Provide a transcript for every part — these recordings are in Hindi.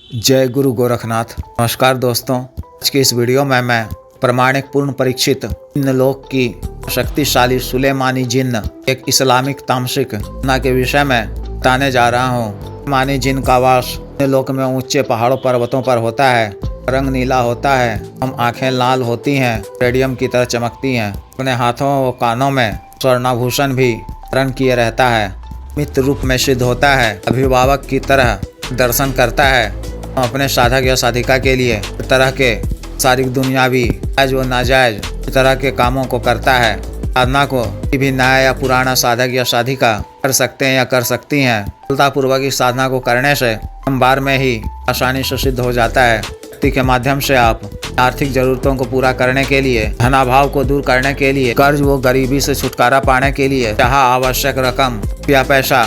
जय गुरु गोरखनाथ। नमस्कार दोस्तों, आज की इस वीडियो में मैं प्रमाणिक पूर्ण परीक्षित जिन्न लोक की शक्तिशाली सुलेमानी जिन्न एक इस्लामिक तामसिक घटना के विषय में बताने जा रहा हूँ। मानी जिन्न का वास जिन्न लोक में ऊंचे पहाड़ों पर्वतों पर होता है। रंग नीला होता है, हम आंखें लाल होती हैं, रेडियम की तरह चमकती हैं। अपने हाथों व कानों में स्वर्णाभूषण भी धारण किए रहता है। मित्र रूप में सिद्ध होता है, अभिभावक की तरह दर्शन करता है। अपने साधक या साधिका के लिए तरह के सारिक दुनियावी जायज व नाजायज तरह के कामों को करता है। साधना को भी नया या पुराना साधक या साधिका कर सकते हैं या कर सकती हैं। सफलतापूर्वक इस साधना को करने से हम बार में ही आसानी से सिद्ध हो जाता है। शक्ति के माध्यम से आप आर्थिक जरूरतों को पूरा करने के लिए, धनाभाव को दूर करने के लिए, कर्ज व गरीबी से छुटकारा पाने के लिए जहाँ आवश्यक रकम या पैसा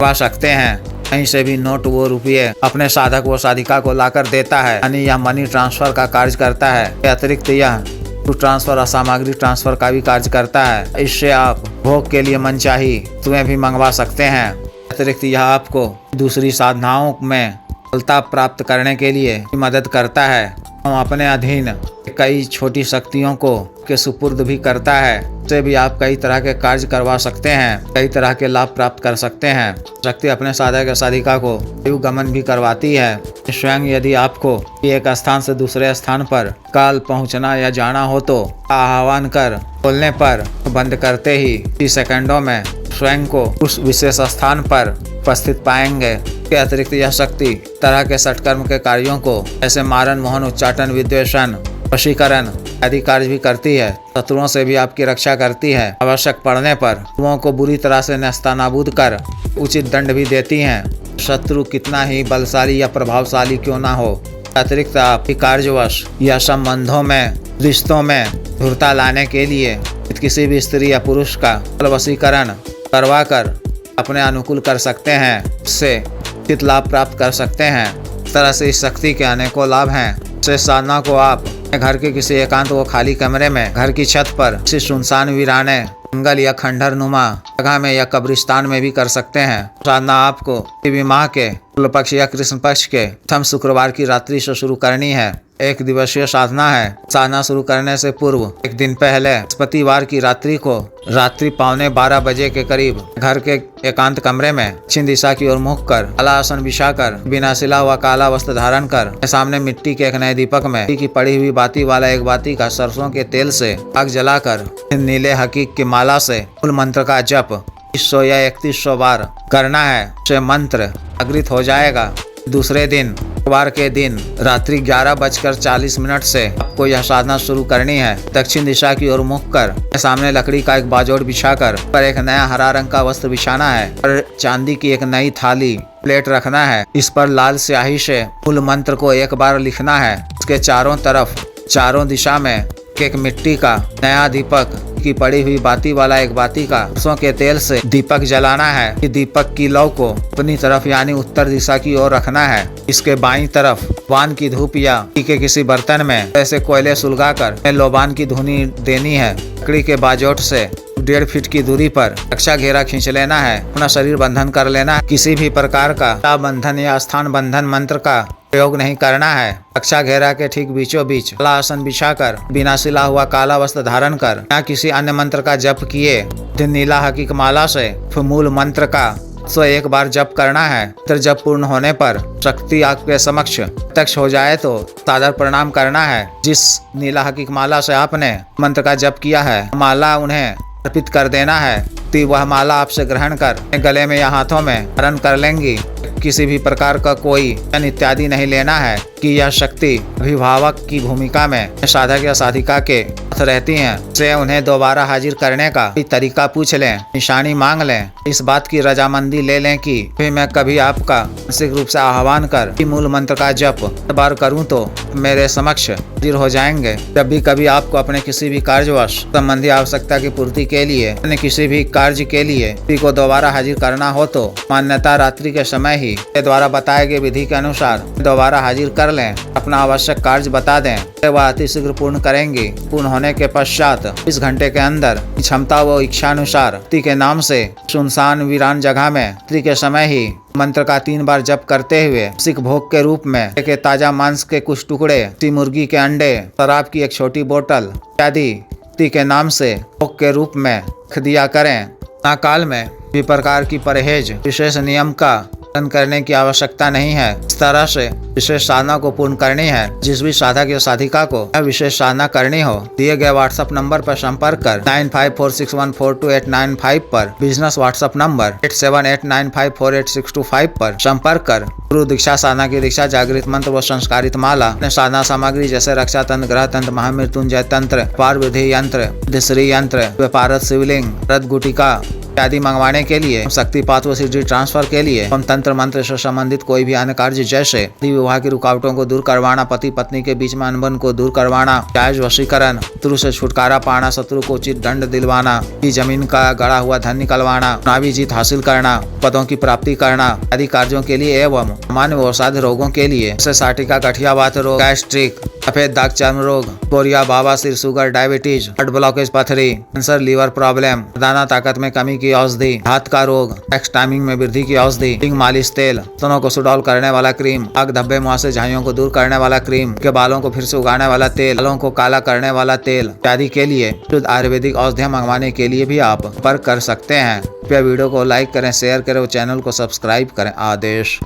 पा सकते हैं, कहीं से भी नोट वो रुपये अपने साधक व साधिका को लाकर देता है। यानी यह मनी ट्रांसफर का कार्य करता है। अतिरिक्त यह ट्रांसफर और सामग्री ट्रांसफर का भी कार्य करता है। इससे आप भोग के लिए मनचाही वस्तुएं भी मंगवा सकते हैं। अतिरिक्त यह आपको दूसरी साधनाओं में सफलता प्राप्त करने के लिए मदद करता है। हम अपने अधीन कई छोटी शक्तियों को के सुपुर्द भी करता है। इससे भी आप कई तरह के कार्य करवा सकते हैं, कई तरह के लाभ प्राप्त कर सकते हैं। शक्ति अपने साधक या साधिका को वायु गमन भी करवाती है। स्वयं यदि आपको एक स्थान से दूसरे स्थान पर काल पहुंचना या जाना हो तो आह्वान कर खोलने पर बंद करते ही 30 सेकंडों में स्वयं को उस विशेष स्थान पर उपस्थित पाएंगे। के अतिरिक्त यह शक्ति तरह के सटकर्म के कार्यों को जैसे मारण, मोहन, उच्चाटन, विद्वेषण, वशीकरण आदि कार्य भी करती है। शत्रुओं से भी आपकी रक्षा करती है। आवश्यक पड़ने पर शत्रुओं को बुरी तरह से नेस्तनाबूद कर उचित दंड भी देती हैं। शत्रु कितना ही बलशाली या प्रभावशाली क्यों ना हो, अतिरिक्त आपकी कार्यवश या संबंधों में, रिश्तों में धुरता लाने के लिए किसी भी स्त्री या पुरुष का वशीकरण करवा कर अपने अनुकूल कर सकते हैं। इससे उचित लाभ प्राप्त कर सकते हैं। इस तरह से इस शक्ति के अनेकों लाभ हैं। इस साधना को आप घर के किसी एकांत व खाली कमरे में, घर की छत पर, किसी सुनसान वीराने जंगल या खंडर नुमा जगह में या कब्रिस्तान में भी कर सकते हैं। साधना आपको किसी माह के शुक्ल पक्ष या कृष्ण पक्ष के प्रथम शुक्रवार की रात्रि से शुरू करनी है। 1 दिवसीय साधना है। साधना शुरू करने से पूर्व एक दिन पहले बृहस्पतिवार की रात्रि को रात्रि 11:15 बजे के करीब घर के एकांत कमरे में दक्षिण दिशा की ओर मुख कर काला आसन बिछाकर बिना सिला हुआ काला वस्त्र धारण कर सामने मिट्टी के एक नए दीपक में की पड़ी हुई बाती वाला एक बाती का सरसों के तेल से आग जलाकर नीले हकीक की माला से मूल मंत्र का जप 2100 या 3100 बार करना है। से मंत्र जागृत हो जाएगा। दूसरे दिन शुक्रवार के दिन रात्रि 11:40 से आपको यह साधना शुरू करनी है। दक्षिण दिशा की ओर मुख कर सामने लकड़ी का एक बाजोड़ बिछाकर पर एक नया हरा रंग का वस्त्र बिछाना है और चांदी की एक नई थाली प्लेट रखना है। इस पर लाल स्याही से मूल मंत्र को एक बार लिखना है। उसके चारों तरफ, चारों दिशा में एक मिट्टी का नया दीपक की पड़ी हुई बाती वाला एक बाती का सरसों के तेल से दीपक जलाना है। कि दीपक की लौ को अपनी तरफ यानी उत्तर दिशा की ओर रखना है। इसके बाईं तरफ लोबान की धूप या के किसी बर्तन में ऐसे कोयले सुलगाकर लोबान की धुनी देनी है। लकड़ी के बाजोट से 1.5 फीट की दूरी पर रक्षा घेरा खींच लेना है। अपना शरीर बंधन कर लेना है। किसी भी प्रकार का बंधन या स्थान बंधन मंत्र का प्रयोग नहीं करना है। रक्षा घेरा के ठीक बीचों बीच काला आसन बिछाकर बिना सिला हुआ काला वस्त्र धारण कर या किसी अन्य मंत्र का जप किए नीला हकीक माला से फिर मूल मंत्र का 101 बार जप करना है। फिर जप पूर्ण होने पर शक्ति आपके समक्ष प्रत्यक्ष हो जाए तो सादर प्रणाम करना है। जिस नीला हकीक माला से आपने मंत्र का जप किया है, माला उन्हें अर्पित कर देना है। वह माला आपसे ग्रहण कर गले में या हाथों में धारण कर लेंगी। किसी भी प्रकार का कोई इत्यादि नहीं लेना है कि यह शक्ति अभिभावक की भूमिका में साधक या साधिका के साथ रहती हैं। से उन्हें दोबारा हाजिर करने का तरीका पूछ लें, निशानी मांग लें, इस बात की रजामंदी ले लें कि फिर मैं कभी आपका मानसिक रूप से आह्वान कर मूल मंत्र का जप बार करूं तो मेरे समक्ष हाजिर हो जाएंगे। जब भी कभी आपको अपने किसी भी कार्यवश संबंधी आवश्यकता की पूर्ति के लिए, किसी भी कार्य के लिए किसी को दोबारा हाजिर करना हो तो मान्यता रात्रि के समय ही के द्वारा बताए गए विधि के अनुसार दोबारा हाजिर कर कर लें, अपना आवश्यक कार्य बता दें, वह अतिशीघ्र पूर्ण करेंगी। पूर्ण होने के पश्चात इस घंटे के अंदर क्षमता व इच्छानुसार पति के नाम से सुनसान वीरान जगह में रात्रि के समय ही मंत्र का 3 बार जप करते हुए सिख भोग के रूप में एक ताजा मांस के कुछ टुकड़े, मुर्गी के अंडे, शराब की एक छोटी बोतल इत्यादि पति के नाम से भोग के रूप में रख दिया करें। काल में भी प्रकार की परहेज विशेष नियम का पालन करने की आवश्यकता नहीं है। इस तरह से विशेष साधना को पूर्ण करनी है। जिस भी साधक या साधिका को यह विशेष साधना करनी हो, दिए गए व्हाट्सएप नंबर पर संपर्क कर 9546142895 पर, बिजनेस व्हाट्सएप नंबर 8789548625 पर संपर्क कर गुरु दीक्षा साधना की दीक्षा, जागृत मंत्र व संस्कारित माला, साधना सामग्री जैसे रक्षा तंत्र, ग्रह तंत्र, महामृत्युंजय तंत्र, पार विधि यंत्र, श्री यंत्र, व्यापारत शिवलिंग, रथ गुटिका इत्यादि मंगवाने के लिए, शक्तिपात व सिद्धि ट्रांसफर के लिए हम तंत्र मंत्र से संबंधित कोई भी अन्य कार्य जैसे विवाह की रुकावटों को दूर करवाना, पति पत्नी के बीच में अनबन को दूर करवाना, जायज वशीकरण, शत्रु से छुटकारा पाना, शत्रु को उचित दंड दिलवाना, जमीन का गड़ा हुआ धन निकलवाना, चुनावी जीत हासिल करना, पदों की प्राप्ति करना आदि कार्यों के लिए एवं सामान्य व असाध्य रोगों के लिए जैसे साटिका, गठियावात रोग, गैस्ट्रिक, सफेद दाग, चर्म रोग, कोरिया, बाबासिर, शुगर, डायबिटीज, हार्ट ब्लॉकेज, पथरी, कैंसर, लीवर प्रॉब्लम, दाना ताकत में कमी की औषधि, हाथ का रोग, सेक्स टाइमिंग में वृद्धि की औषधि, मालिश तेल, स्तनों को सुडौल करने वाला क्रीम, आग, धब्बे, मुहासे, झाइयों को दूर करने वाला क्रीम, के बालों को फिर से उगाने वाला तेल, बालों को काला करने वाला तेल इत्यादि के लिए शुद्ध आयुर्वेदिक औषधियां मंगवाने के लिए भी आप संपर्क कर सकते हैं। कृपया वीडियो को लाइक करें, शेयर करें और चैनल को सब्सक्राइब करें। आदेश।